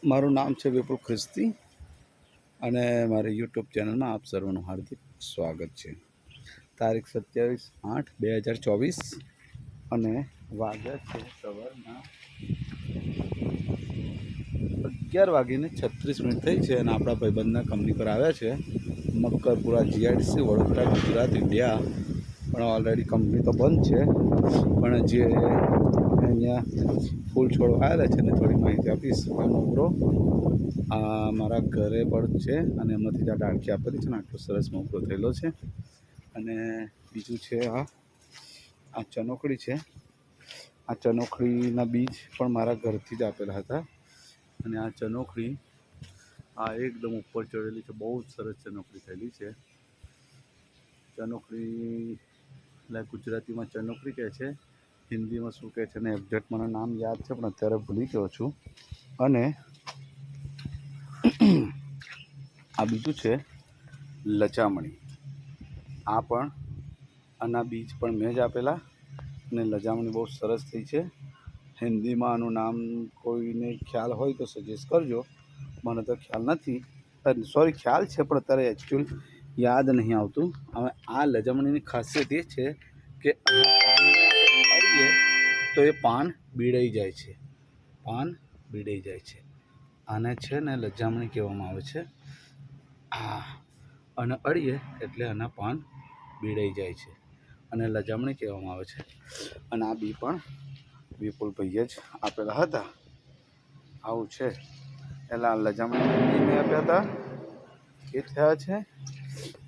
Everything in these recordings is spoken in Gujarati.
મારું નામ છે વિપુલ ખ્રિસ્તી અને મારી યુટ્યુબ ચેનલમાં આપ સર્વનું હાર્દિક સ્વાગત છે. તારીખ 27/8/2024 અને વાગ્યા છે સવારના 11:36 થઈ છે અને આપણા ભાઈબંધના કંપની પર આવ્યા છે. Makarpura GIDC Vadodara Gujarat India. પણ ઓલરેડી કંપની તો બંધ છે, પણ જે અહીંયા ફૂલ છોડવા આવેલા છે ને થોડી માહિતી આપીશ. મોગરો આ મારા ઘરે પણ છે અને એમાંથી આ ડાળખી આપેલી છે ને આટલો સરસ મોગરો થયેલો છે. અને બીજું છે આ ચનોખડી છે. આ ચનોખડીના બીજ પણ મારા ઘરથી જ આપેલા હતા. અને આ ચનોખડી આ એકદમ ઉપર ચડેલી છે, બહુ જ સરસ ચનોખડી થયેલી છે. ચનોખડી એટલે ગુજરાતીમાં ચનોખડી કહે છે, હિન્દીમાં શું કહે છે ને એક્ઝેક્ટ મને નામ યાદ છે પણ અત્યારે ભૂલી ગયો છું. અને આ બીજું છે લજામણી. આ પણ આના બીજ પણ મેં જ આપેલા અને લજામણી બહુ સરસ થઈ છે. હિન્દીમાં આનું નામ કોઈને ખ્યાલ હોય તો સજેસ્ટ કરજો, મને તો ખ્યાલ નથી. સોરી, ખ્યાલ છે પણ અત્યારે એકચ્યુઅલ યાદ નહીં આવતું. હવે આ લજામણીની ખાસિયત એ છે કે અડીએ તો એ પાન બીડાઈ જાય છે. પાન બીડાઈ જાય છે. આને છે ને લજામણી કહેવામાં આવે છે. અને અડીએ એટલે આના પાન બીડાઈ જાય છે અને લજામણી કહેવામાં આવે છે. અને આ બી પણ વિપુલભાઈએ જ આપેલા હતા. આવું છે. પહેલાં લજામણીના બી મેં આપ્યા હતા, એ થયા છે.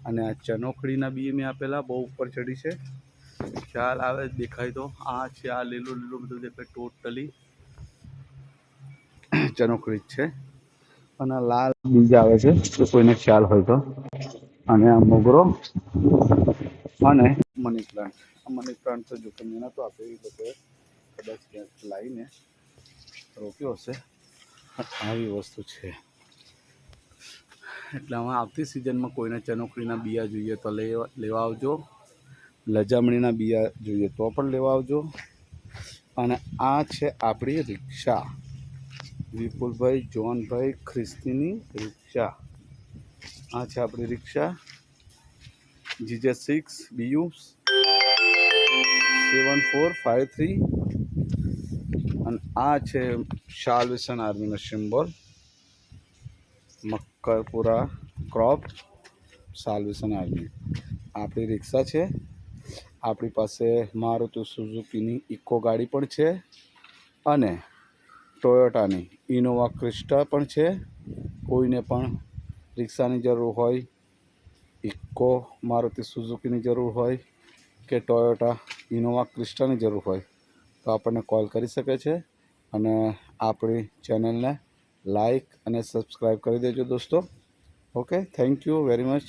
અને આ ચનોખડીના બી મેં આપેલા, બહુ ઉપર ચડી છે, ખ્યાલ આવે દેખાય તો. આ છે, આ લીલું લીલું બધું દેખાય, ટોટલી ચનોખડી જ છે. અને લાલ બીજ આવે છે તો કોઈને ખ્યાલ હોય તો. અને આ મોગરો અને મની પ્લાન્ટ. આ મની પ્લાન્ટ તો જો કે મેં નહોતો આપ્યો, એ લોકોએ કદાચ ક્યાંક લાવીને રોપ્યો હશે. આવી વસ્તુ છે. એટલે હવે આવતી સિઝનમાં કોઈને ચનોખડીના બિયા જોઈએ તો લેવા આવજો. લજામણીના બિયા જોઈએ તો પણ લેવા આવજો. અને આ છે આપણી રિક્ષા, વિપુલભાઈ જોનભાઈ ખ્રિસ્તીની રિક્ષા. આ છે આપણી રિક્ષા GJ6BU 7453. અને આ છે સાલ્વેશન આર્મીનો symbol, Makarpura corps salvation army. આપણી રિક્ષા છે. આપણી પાસે મારુતિ સુઝુકીની ઇકો ગાડી પણ છે અને ટોયોટાની ઇનોવા ક્રિસ્ટા પણ છે. કોઈને પણ રિક્ષાની જરૂર હોય, ઇકો મારુતિ સુઝુકીની જરૂર હોય કે ટોયોટા ઇનોવા ક્રિસ્ટાની જરૂર હોય તો આપણને કોલ કરી શકે છે. અને આપણી ચેનલને લાઈક અને સબસ્ક્રાઈબ કરી દેજો દોસ્તો. Okay, thank you very much.